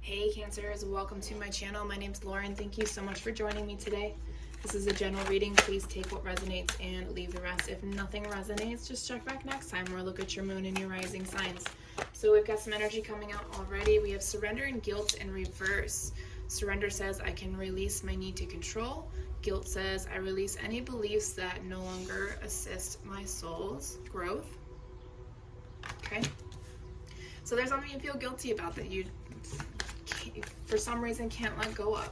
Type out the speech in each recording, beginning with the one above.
Hey Cancers, welcome to my channel. My name's Lauren. Thank you so much for joining me today. This is a general reading. Please take what resonates and leave the rest. If nothing resonates, just check back next time or look at your moon and your rising signs. So we've got some energy coming out already. We have surrender and guilt in reverse. Surrender says I can release my need to control. Guilt says I release any beliefs that no longer assist my soul's growth. Okay. So there's something you feel guilty about that you for some reason can't let go of.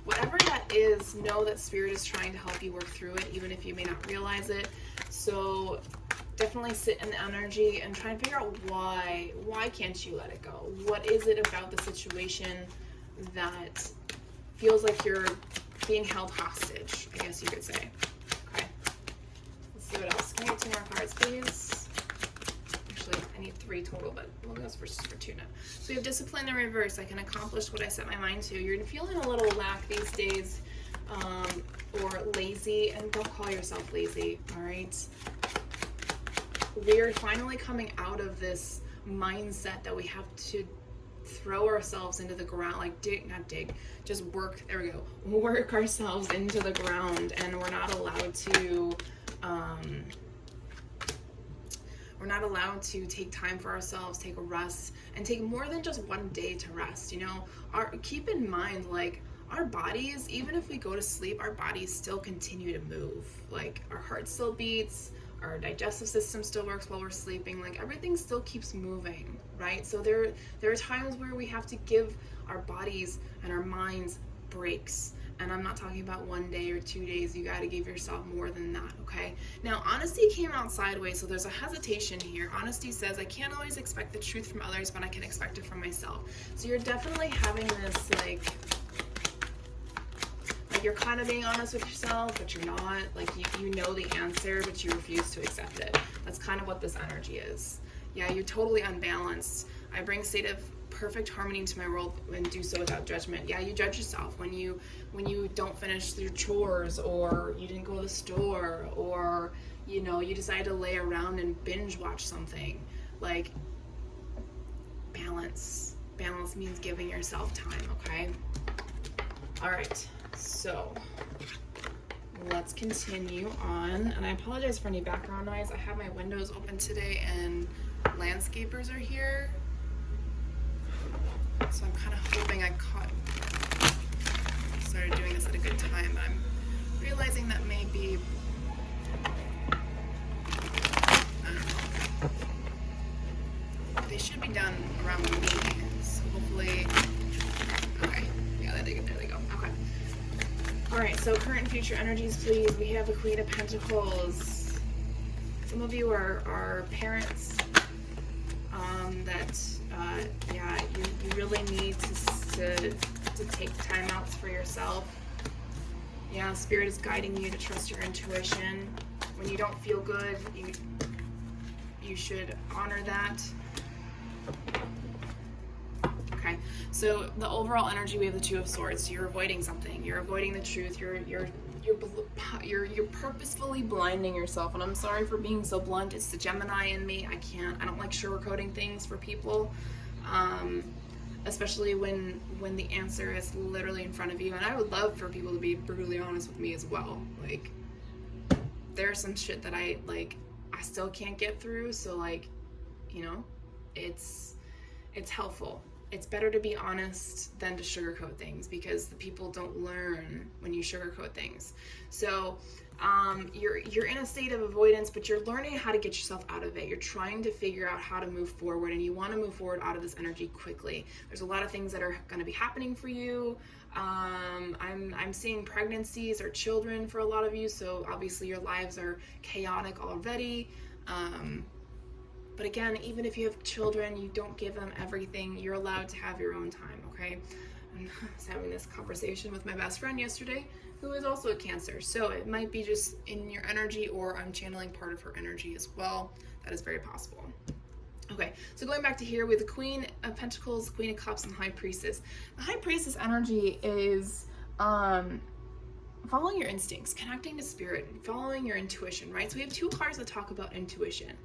Whatever that is, know that Spirit is trying to help you work through it, even if you may not realize it. So definitely sit in the energy and try and figure out why can't you let it go? What is it about the situation that feels like you're being held hostage, I guess you could say. Okay, let's see what else. Can I get 2 more cards, please? I need 3 total, but we'll go for two now. So we have discipline in reverse. I can accomplish what I set my mind to. You're feeling a little lack these days, or lazy, and don't call yourself lazy, all right? We're finally coming out of this mindset that we have to throw ourselves into the ground, like just work, there we go, work ourselves into the ground, and we're not allowed to take time for ourselves, take a rest, and take more than just one day to rest. You know, keep in mind, like, our bodies, even if we go to sleep, our bodies still continue to move. Like, our heart still beats, our digestive system still works while we're sleeping. Like, everything still keeps moving, right? So there are times where we have to give our bodies and our minds breaks. And I'm not talking about 1 day or 2 days. You got to give yourself more than that, okay? Now, honesty came out sideways, so there's a hesitation here. Honesty says, I can't always expect the truth from others, but I can expect it from myself. So you're definitely having this, like you're kind of being honest with yourself, but you're not. Like, you know the answer, but you refuse to accept it. That's kind of what this energy is. Yeah, you're totally unbalanced. I bring state of perfect harmony into my world and do so without judgment. Yeah, you judge yourself when you don't finish your chores, or you didn't go to the store, or you decide to lay around and binge watch something. Like, balance means giving yourself time. Okay, all right, so let's continue on. And I apologize for any background noise. I have my windows open today and landscapers are here. So I'm kind of hoping I started doing this at a good time, but I'm realizing that maybe, I don't know, they should be done around me, so hopefully, okay, yeah, there they go, okay. All right, so current and future energies, please. We have a Queen of Pentacles. Some of you are parents, you really need to take time outs for yourself. Yeah, Spirit is guiding you to trust your intuition. When you don't feel good, you should honor that. Okay, so the overall energy, we have the Two of Swords. You're avoiding something. You're avoiding the truth. You're purposefully blinding yourself, and I'm sorry for being so blunt. It's the Gemini in me. I don't like sugarcoating things for people, especially when the answer is literally in front of you. And I would love for people to be brutally honest with me as well. Like, there's some shit that I still can't get through, so, like, it's helpful. It's better to be honest than to sugarcoat things, because the people don't learn when you sugarcoat things. So you're in a state of avoidance, but you're learning how to get yourself out of it. You're trying to figure out how to move forward, and you want to move forward out of this energy quickly. There's a lot of things that are going to be happening for you. I'm seeing pregnancies or children for a lot of you, so obviously your lives are chaotic already. But again, even if you have children, you don't give them everything. You're allowed to have your own time, okay? I was having this conversation with my best friend yesterday, who is also a Cancer. So it might be just in your energy, or I'm channeling part of her energy as well. That is very possible. Okay, so going back to here with the Queen of Pentacles, Queen of Cups, and High Priestess. The High Priestess energy is following your instincts, connecting to Spirit, following your intuition, right? So we have 2 cards that talk about intuition.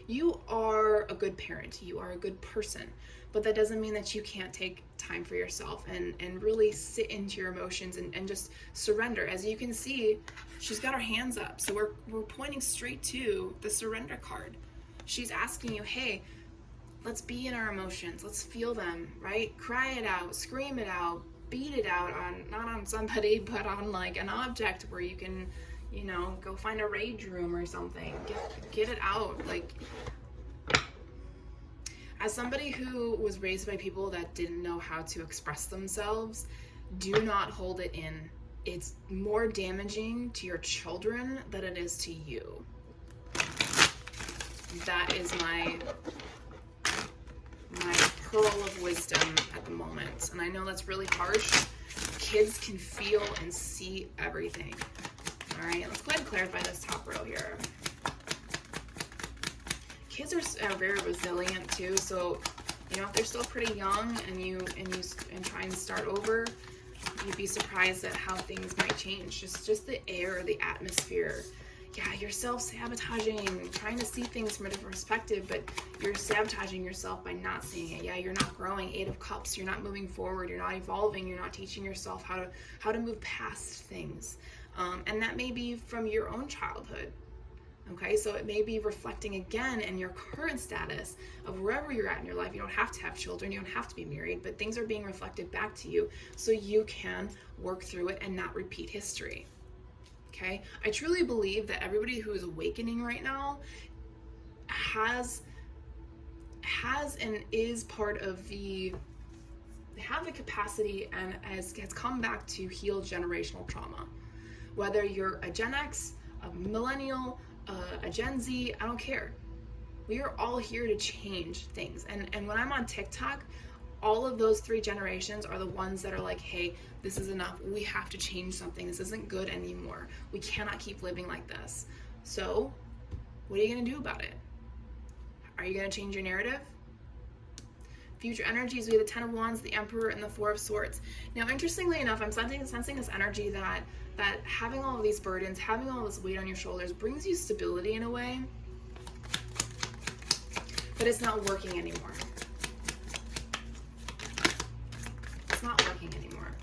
You are a good parent. You are a good person. But that doesn't mean that you can't take time for yourself and really sit into your emotions and just surrender. As you can see, she's got her hands up. So we're pointing straight to the surrender card. She's asking you, hey, let's be in our emotions. Let's feel them, right? Cry it out, scream it out, beat it out on, not on somebody, but on like an object where you can, go find a rage room or something. Get it out. Like, as somebody who was raised by people that didn't know how to express themselves, do not hold it in. It's more damaging to your children than it is to you. That is my pearl of wisdom at the moment. And I know that's really harsh. Kids can feel and see everything. All right, let's go ahead and clarify this top row here. Kids are very resilient too, so if they're still pretty young and you try and start over, you'd be surprised at how things might change. Just the air, the atmosphere. Yeah, you're self-sabotaging, trying to see things from a different perspective, but you're sabotaging yourself by not seeing it. Yeah, you're not growing. 8 of Cups, you're not moving forward, you're not evolving, you're not teaching yourself how to move past things. And that may be from your own childhood. Okay, so it may be reflecting again in your current status of wherever you're at in your life. You don't have to have children, you don't have to be married, but things are being reflected back to you so you can work through it and not repeat history. Okay, I truly believe that everybody who is awakening right now has and is part of they have the capacity and has come back to heal generational trauma. Whether you're a Gen X, a millennial, a Gen Z, I don't care. We are all here to change things. And when I'm on TikTok, all of those 3 generations are the ones that are like, hey, this is enough. We have to change something. This isn't good anymore. We cannot keep living like this. So what are you going to do about it? Are you going to change your narrative? Future energies, we have the 10 of Wands, the Emperor, and the 4 of Swords. Now, interestingly enough, I'm sensing this energy that having all of these burdens, having all this weight on your shoulders brings you stability in a way, but it's not working anymore. It's not working anymore.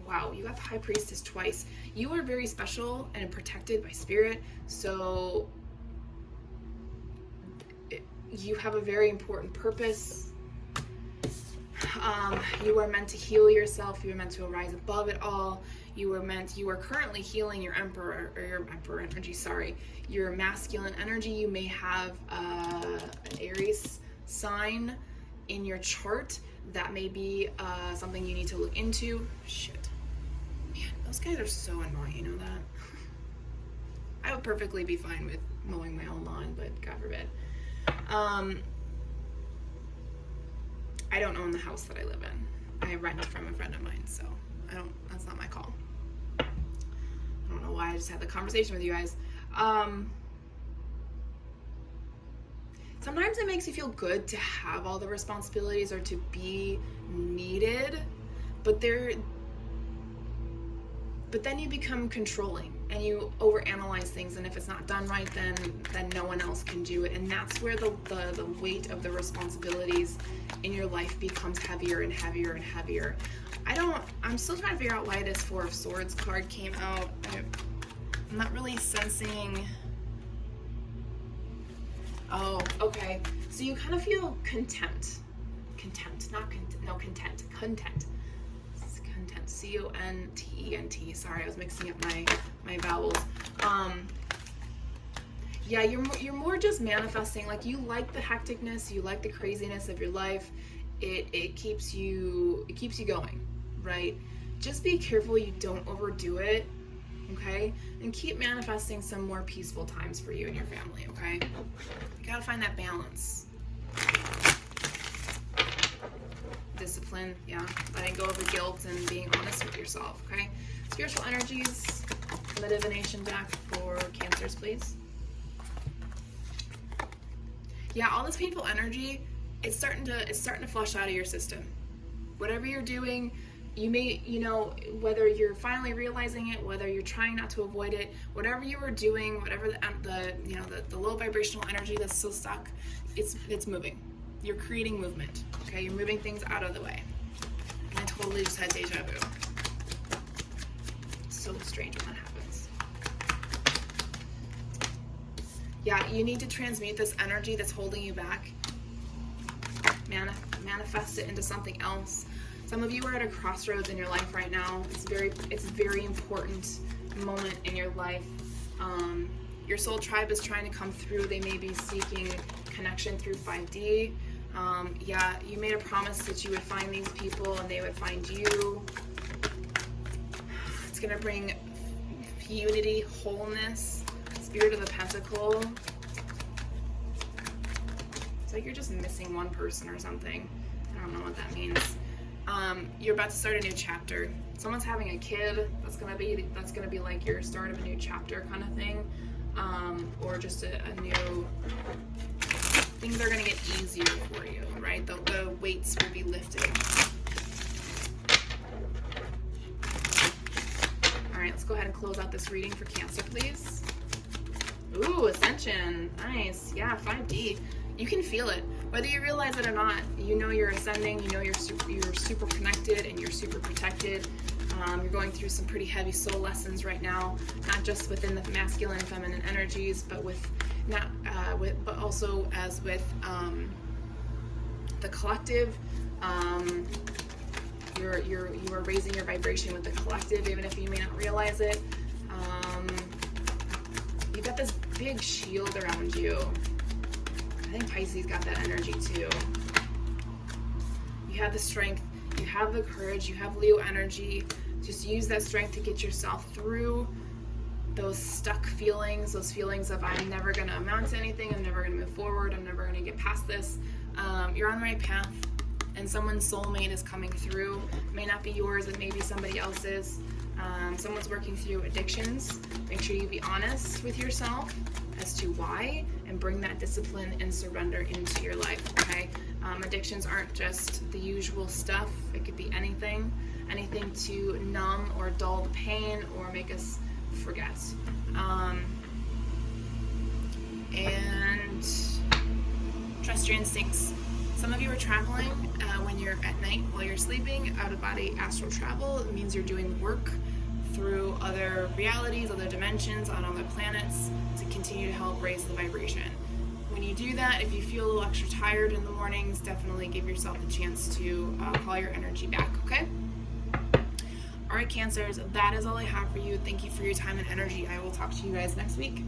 Wow, you got the High Priestess twice. You are very special and protected by spirit, so you have a very important purpose. You are meant to heal yourself. You are meant to arise above it all. You are currently healing your Emperor energy, your masculine energy. You may have an Aries sign in your chart. That may be something you need to look into. Shit. Man, those guys are so annoying, you know that? I would perfectly be fine with mowing my own lawn, but God forbid. I don't own the house that I live in. I rent from a friend of mine, so that's not my call. I don't know why I just had the conversation with you guys. Sometimes it makes you feel good to have all the responsibilities or to be needed, but then you become controlling and you overanalyze things, and if it's not done right, then no one else can do it, and that's where the weight of the responsibilities in your life becomes heavier and heavier and heavier. I'm still trying to figure out why this 4 of Swords card came out. I'm not really sensing. Oh, okay. So you kind of feel content. Content. C-O-N-T-E-N-T. Sorry, I was mixing up my vowels. Yeah, you're more just manifesting. Like, you like the hecticness, you like the craziness of your life. It keeps you going, right? Just be careful you don't overdo it, okay? And keep manifesting some more peaceful times for you and your family, okay? You gotta find that balance. Discipline, yeah. Letting go of the guilt and being honest with yourself, okay? Spiritual energies, the divination deck for Cancers, please. Yeah, all this painful energy, it's starting to flush out of your system. Whatever you're doing, you may, whether you're finally realizing it, whether you're trying not to avoid it, whatever you were doing, whatever the low vibrational energy that's still stuck, it's moving. you're creating movement, okay? You're moving things out of the way. And I totally just had deja vu. It's so strange when that happens. Yeah, you need to transmute this energy that's holding you back. Manifest it into something else. Some of you are at a crossroads in your life right now. It's a very important moment in your life. Your soul tribe is trying to come through. They may be seeking connection through 5D. Yeah, you made a promise that you would find these people and they would find you. It's going to bring unity, wholeness, Spirit of the Pentacle. It's like you're just missing one person or something. I don't know what that means. You're about to start a new chapter. Someone's having a kid. That's gonna be like your start of a new chapter kind of thing, or just a new. Things are gonna get easier for you, right? The weights will be lifted. All right, let's go ahead and close out this reading for Cancer, please. Ooh, Ascension, nice. Yeah, 5D. You can feel it, whether you realize it or not. You know you're ascending. You know you're super connected and you're super protected. You're going through some pretty heavy soul lessons right now, not just within the masculine and feminine energies, but but also as with the collective. You are raising your vibration with the collective, even if you may not realize it. You've got this big shield around you. I think Pisces got that energy too. You have the strength, you have the courage, you have Leo energy. Just use that strength to get yourself through those stuck feelings, those feelings of I'm never going to amount to anything, I'm never going to move forward, I'm never going to get past this. You're on the right path, and someone's soulmate is coming through. It may not be yours, it may be somebody else's. Someone's working through addictions. Make sure you be honest with yourself as to why, and bring that discipline and surrender into your life, okay? Addictions aren't just the usual stuff. It could be anything to numb or dull the pain or make us forget. And trust your instincts. Some of you are traveling when you're at night while you're sleeping. Out-of-body astral travel. It means you're doing work through other realities, other dimensions, on other planets to continue to help raise the vibration. When you do that, if you feel a little extra tired in the mornings, definitely give yourself a chance to call your energy back, okay? All right, Cancers, that is all I have for you. Thank you for your time and energy. I will talk to you guys next week.